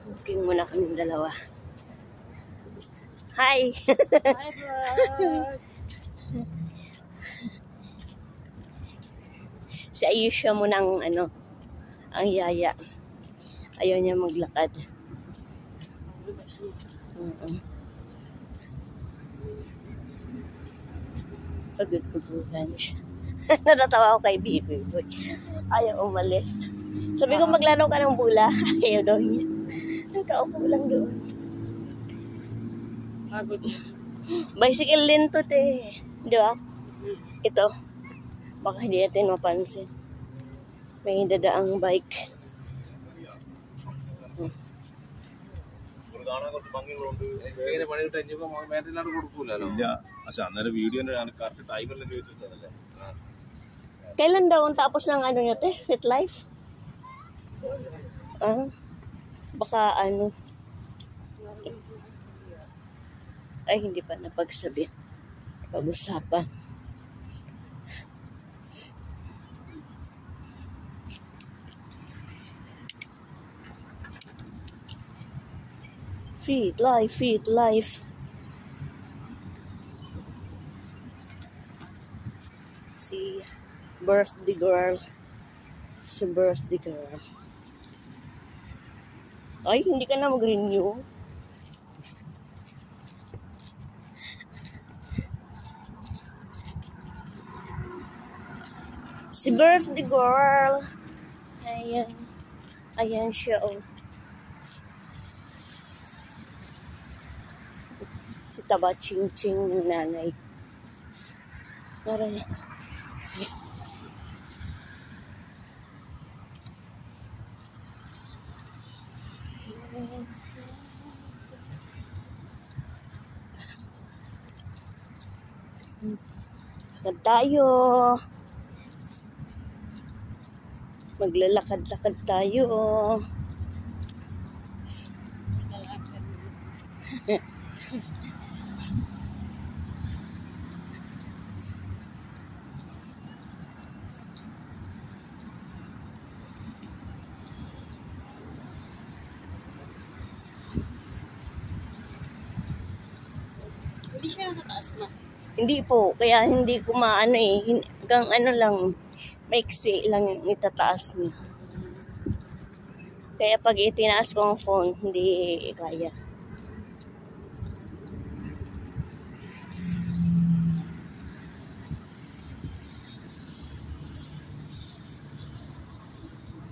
Booking muna kami dalawa. Hi! Hi, vlog! Si Ayesha mo ng ang yaya. Ayaw niya maglakad. Pagod-pagulan siya. Natatawa ako kay Bibi. Ayaw umalis. Sabi ko maglaro ka ng bula. Ayaw daw niya. Nakaupo lang doon. Pagod. Bicycle din to, te. Di ba? Ito. Baka hindi natin mapansin. May dadaang bike. Kailan daw ang tapos ng niya, te? Fit life? Baka ay hindi pa napagsabi. Pag-usapan. Fit life, fit life. Si birthday girl. Si birthday girl. Ay, hindi ka na mag-renew. Si birthday girl. Ayan. Ayan siya, oh. Si Taba Ching Ching ng nanay. Maray. Lakad tayo. Maglalakad-lakad tayo. Hindi siya nakataas na. Hindi po, kaya hindi ko maano eh. Hanggang lang, maiksi lang yung itataas niya. Kaya pag itinaas ko ang phone, hindi kaya.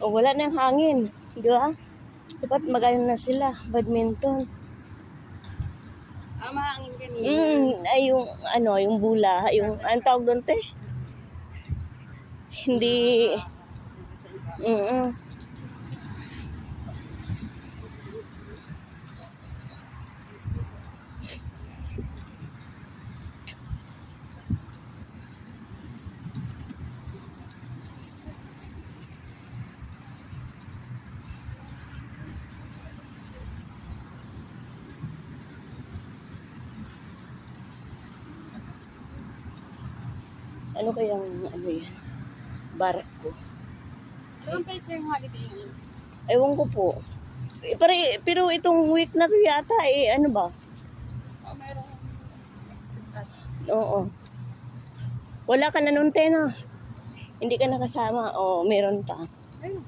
O, wala na yung hangin. Di ba? Dapat magano na sila. Badminton. Mahangin kanina. Ay yung yung bula, yung anong tawag doon, te? Hindi. Ano kayang yan? Barko. Anong picture yung holiday yun? Ewan ko po. Pero itong week na to yata ano ba? Oh, meron. Oo. Wala ka na nun, Tena. Hindi ka nakasama. O, meron pa. Ayun.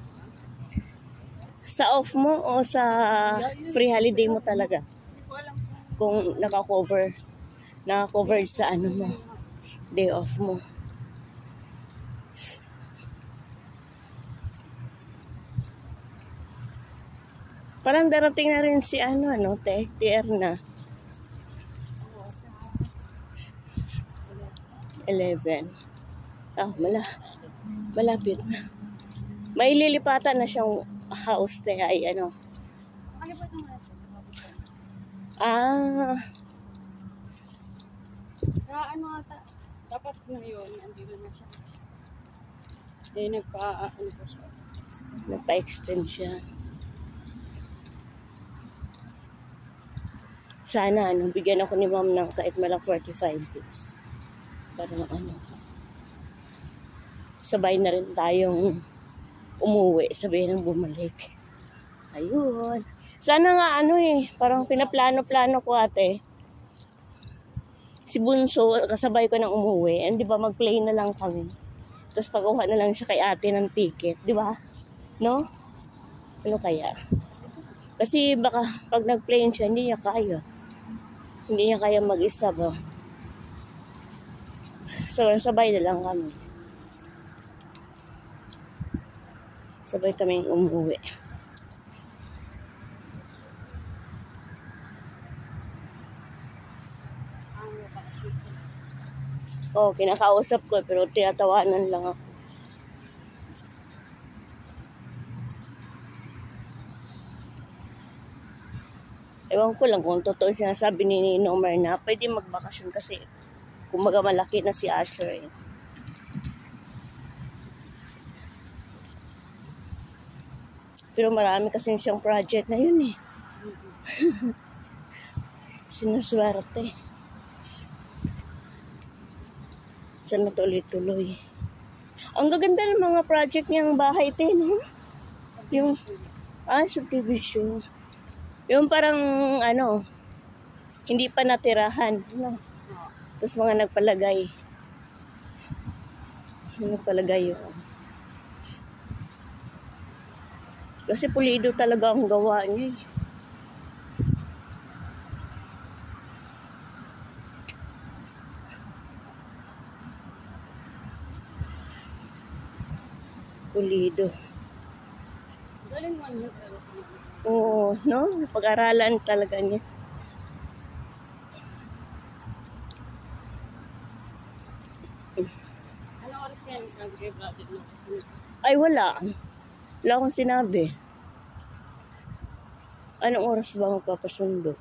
Sa off mo o sa free holiday mo talaga? Walang. Kung naka-covered sa mo, day off mo. Parang darating na rin si TR na. 11. Malapit na. May lilipatan na siyang house, te, ay Nakalipat ng natin. Sa ata, dapat ngayon, andito na siya. Pa siya. Nagpa-extend siya. Sana, bigyan ako ni ma'am ng kahit malang 45 days. Parang sabay na rin tayong umuwi, sabay nang bumalik. Ayun. Sana nga ano eh, parang pinaplano-plano ko ate. Si Bunso, kasabay ko nang umuwi. And di ba mag-play na lang kami. Tapos pag-uha na lang siya kay ate ng ticket. Di ba? No? Ano kaya? Kasi baka pag nag-plane siya, hindi niya kaya. Hindi niya kaya mag-isa ba? So, sabay na lang kami. Sabay kami umuwi. Oh, kinakausap ko pero tinatawanan lang ako. Ewan ko lang kung totoo sinasabi ni Nomer na pwede magbakasyon kasi kumaga malaki na si Asher eh. Pero marami kasi siyang project na yun eh. Sinuswerte. Sana tuloy-tuloy. Ang gaganda ng mga project niyang bahay din, no? Yung, subdivision. Yung parang, ano, hindi pa natirahan, no? Tapos mga nagpalagay. Nagpalagay yun. Kasi pulido talaga ang gawa niya eh. Pulido. Galing man yun. Oo, no? Pag-aralan talaga niya. Anong oras kaya nasabi kayo project mo? Ay, wala. Wala akong sinabi. Anong oras ba magpapasundo?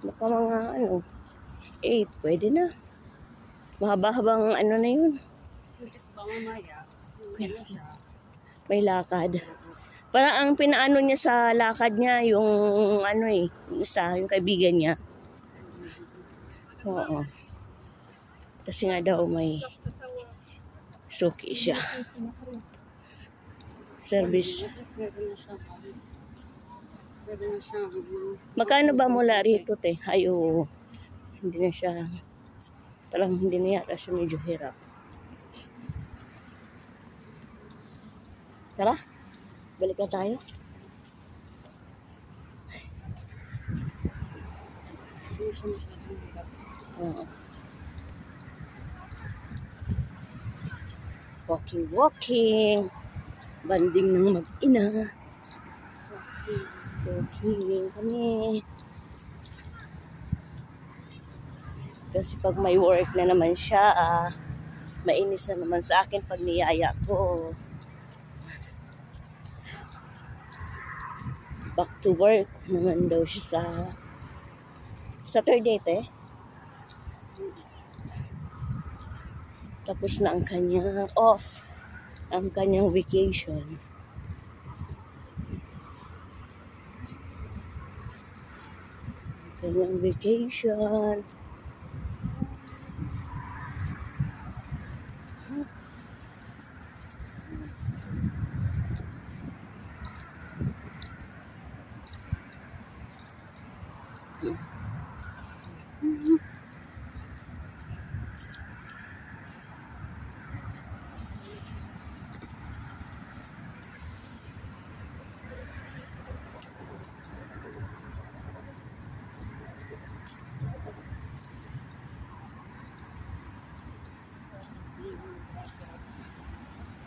Baka mga 8, pwede na. Mahaba-habang ano na yun. Kasi ba mamaya, ano siya? May lakad. Parang ang pinaano niya sa lakad niya, yung yung kaibigan niya. Oo. Kasi nga daw may suki siya. Service. Magkano ba mula rito, te? Ay, oo. Hindi na siya, talagang hindi na yata siya medyo hirap. Tara, balik na tayo. Oo. Walking. Banding ng mag-ina. Walking kami. Kasi pag may work na naman siya, mainis na naman sa akin pag niyaya ko. Back to work naman daw siya sa Saturday, te. Tapos na ang kanyang off. Ang kanyang vacation. Kanyang vacation.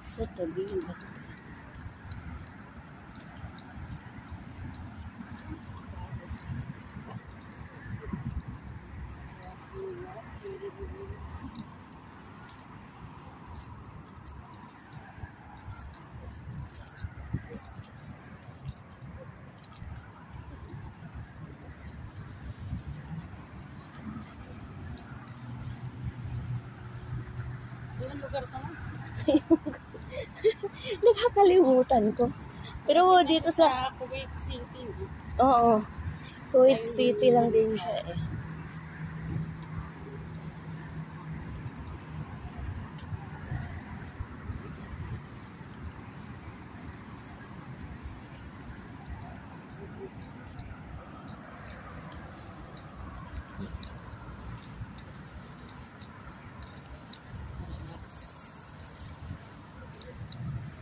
Sa tabi ng bangka. Ilan lugar ka na? Nakakalimutan ko. Pero dito sa Kuwait City. Oo. Kuwait City lang din siya eh.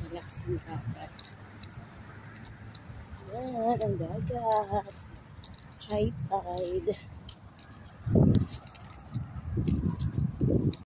Relax yung dapat. Yan, ang dagat. High tide.